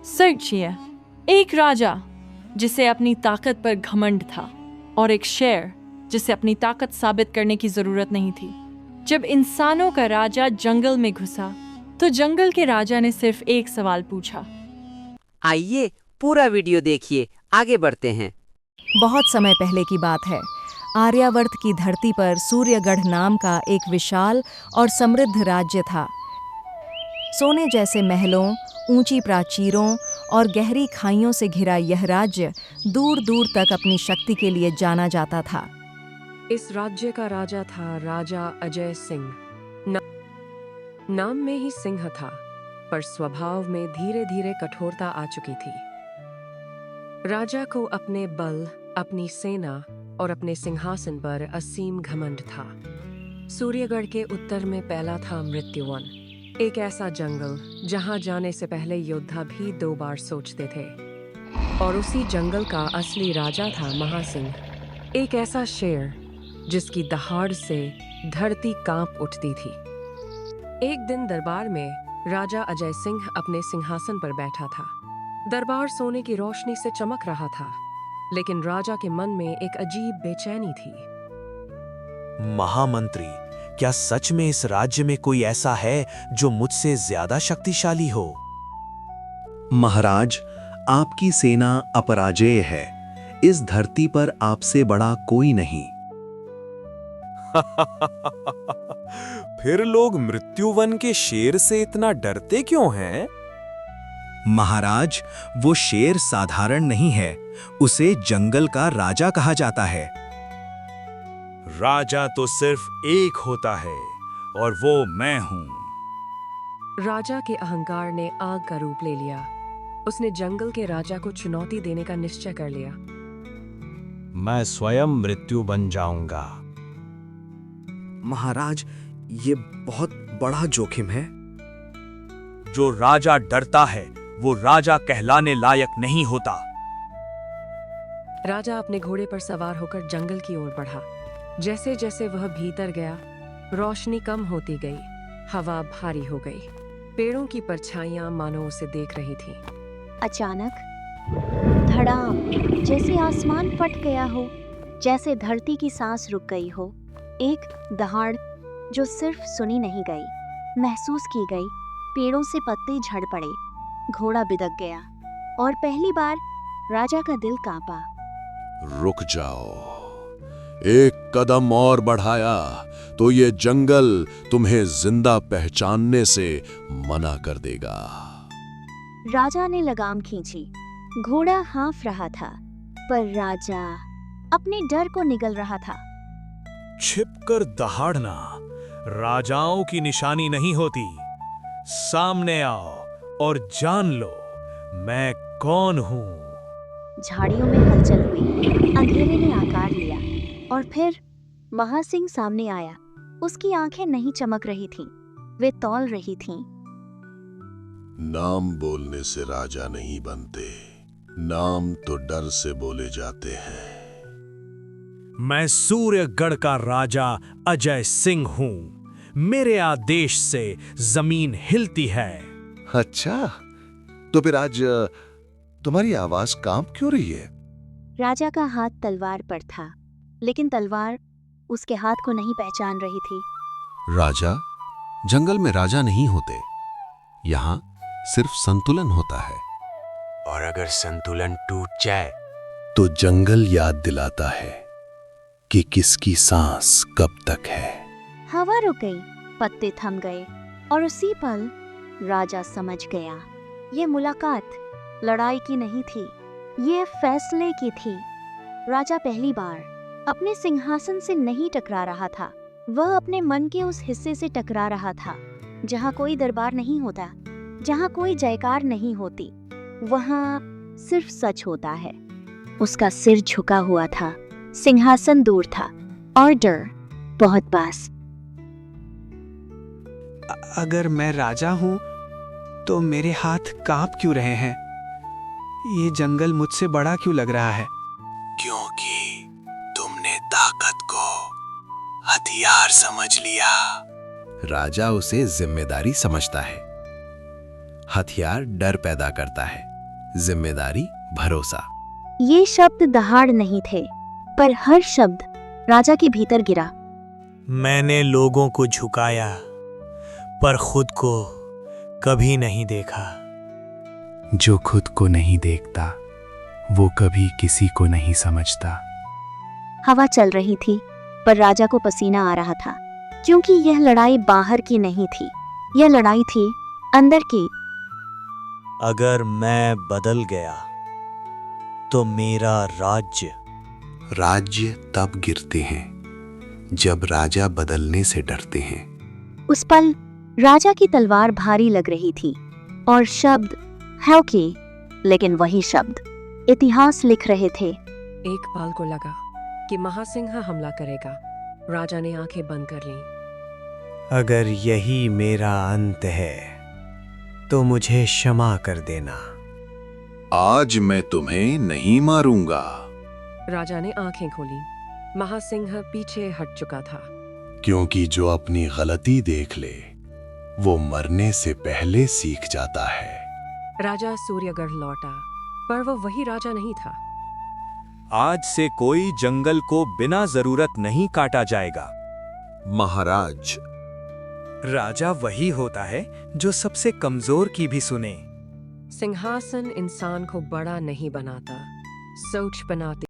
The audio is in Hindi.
सोचिए, एक राजा जिसे अपनी ताकत पर घमंड था और एक शेर जिसे अपनी ताकत साबित करने की जरूरत नहीं थी। जब इंसानों का राजा जंगल में घुसा तो जंगल के राजा ने सिर्फ एक सवाल पूछा। आइए पूरा वीडियो देखिए, आगे बढ़ते हैं। बहुत समय पहले की बात है। आर्यावर्त की धरती पर सूर्यगढ़ नाम का एक विशाल और समृद्ध राज्य था। सोने जैसे महलों, ऊंची प्राचीरों और गहरी खाइयों से घिरा यह राज्य दूर दूर तक अपनी शक्ति के लिए जाना जाता था। इस राज्य का राजा था राजा अजय सिंह। नाम में ही सिंह था, पर स्वभाव में धीरे धीरे कठोरता आ चुकी थी। राजा को अपने बल, अपनी सेना और अपने सिंहासन पर असीम घमंड था। सूर्यगढ़ के उत्तर में पहला था मृत्युवन, एक ऐसा जंगल जहां जाने से पहले योद्धा भी 2 बार सोचते थे। और उसी जंगल का असली राजा था महासिंह, एक ऐसा शेर जिसकी दहाड़ से धरती कांप उठती थी। एक दिन दरबार में राजा अजय सिंह अपने सिंहासन पर बैठा था। दरबार सोने की रोशनी से चमक रहा था, लेकिन राजा के मन में एक अजीब बेचैनी थी। महामंत्री, क्या सच में इस राज्य में कोई ऐसा है जो मुझसे ज्यादा शक्तिशाली हो? महाराज, आपकी सेना अपराजेय है। इस धरती पर आपसे बड़ा कोई नहीं। फिर लोग मृत्युवन के शेर से इतना डरते क्यों हैं? महाराज, वो शेर साधारण नहीं है, उसे जंगल का राजा कहा जाता है। राजा तो सिर्फ एक होता है और वो मैं हूं। राजा के अहंकार ने आग का रूप ले लिया। उसने जंगल के राजा को चुनौती देने का निश्चय कर लिया। मैं स्वयं मृत्यु बन जाऊंगा। महाराज, ये बहुत बड़ा जोखिम है। जो राजा डरता है वो राजा कहलाने लायक नहीं होता। राजा अपने घोड़े पर सवार होकर जंगल की ओर बढ़ा। जैसे जैसे वह भीतर गया, रोशनी कम होती गई, हवा भारी हो गई। पेड़ों की परछाइयां मानो उसे देख रही थीं। अचानक धड़ाम, जैसे आसमान फट गया हो, जैसे धरती की सांस रुक गई हो। एक दहाड़ जो सिर्फ सुनी नहीं गई, महसूस की गई। पेड़ों से पत्ते झड़ पड़े, घोड़ा बिदक गया और पहली बार राजा का दिल कांपा। रुक जाओ, एक कदम और बढ़ाया तो ये जंगल तुम्हें जिंदा पहचानने से मना कर देगा। राजा ने लगाम खींची। घोड़ा हाँफ रहा था, पर राजा अपने डर को निगल रहा था। छिपकर दहाड़ना राजाओं की निशानी नहीं होती। सामने आओ और जान लो मैं कौन हूं। झाड़ियों में हलचल हुई, अंधेरे ने आकार लिया और फिर महासिंह सामने आया। उसकी आंखें नहीं चमक रही थीं, वे तौल रही थीं। नाम बोलने से राजा नहीं बनते, नाम तो डर से बोले जाते हैं। मैं सूर्यगढ़ का राजा अजय सिंह हूं। मेरे आदेश से जमीन हिलती है। अच्छा, तो फिर आज तुम्हारी आवाज कांप क्यों रही है? राजा का हाथ तलवार पर था, लेकिन तलवार उसके हाथ को नहीं पहचान रही थी। राजा, जंगल में राजा नहीं होते, यहाँ सिर्फ संतुलन होता है। और अगर संतुलन टूट जाए तो जंगल याद दिलाता है कि किसकी सांस कब तक है। हवा रुक गई, पत्ते थम गए और उसी पल राजा समझ गया, ये मुलाकात लड़ाई की नहीं थी, ये फैसले की थी। राजा पहली बार अपने सिंहासन से नहीं टकरा रहा था, वह अपने मन के उस हिस्से से टकरा रहा था जहाँ कोई दरबार नहीं होता, जहाँ कोई जयकार नहीं होती, वहाँ सिर्फ सच होता है। उसका सिर झुका हुआ था, सिंहासन दूर था और डर बहुत पास। अगर मैं राजा हूं तो मेरे हाथ कांप क्यों रहे हैं? ये जंगल मुझसे बड़ा क्यों लग रहा है? क्योंकि तुमने ताकत को हथियार समझ लिया। राजा उसे जिम्मेदारी समझता है, हथियार डर पैदा करता है। जिम्मेदारी, भरोसा। ये शब्द दहाड़ नहीं थे, पर हर शब्द राजा के भीतर गिरा। मैंने लोगों को झुकाया, पर खुद को कभी नहीं देखा। जो खुद को नहीं देखता वो कभी किसी को नहीं समझता। हवा चल रही थी, पर राजा को पसीना आ रहा था, क्योंकि यह लड़ाई बाहर की नहीं थी, यह लड़ाई थी अंदर की। अगर मैं बदल गया तो मेरा राज्य तब गिरते हैं जब राजा बदलने से डरते हैं। उस पल राजा की तलवार भारी लग रही थी और शब्द हल्के, लेकिन वही शब्द इतिहास लिख रहे थे। एक पल को लगा कि महासिंह हमला करेगा। राजा ने आंखें बंद कर लीं। अगर यही मेरा अंत है तो मुझे क्षमा कर देना। आज मैं तुम्हें नहीं मारूंगा। राजा ने आंखें खोली। महासिंह पीछे हट चुका था। क्योंकि जो अपनी गलती देख ले वो मरने से पहले सीख जाता है। राजा सूर्यगढ़ लौटा, पर वो वही राजा नहीं था। आज से कोई जंगल को बिना जरूरत नहीं काटा जाएगा। महाराज, राजा वही होता है जो सबसे कमजोर की भी सुने। सिंहासन इंसान को बड़ा नहीं बनाता, सोच बनाते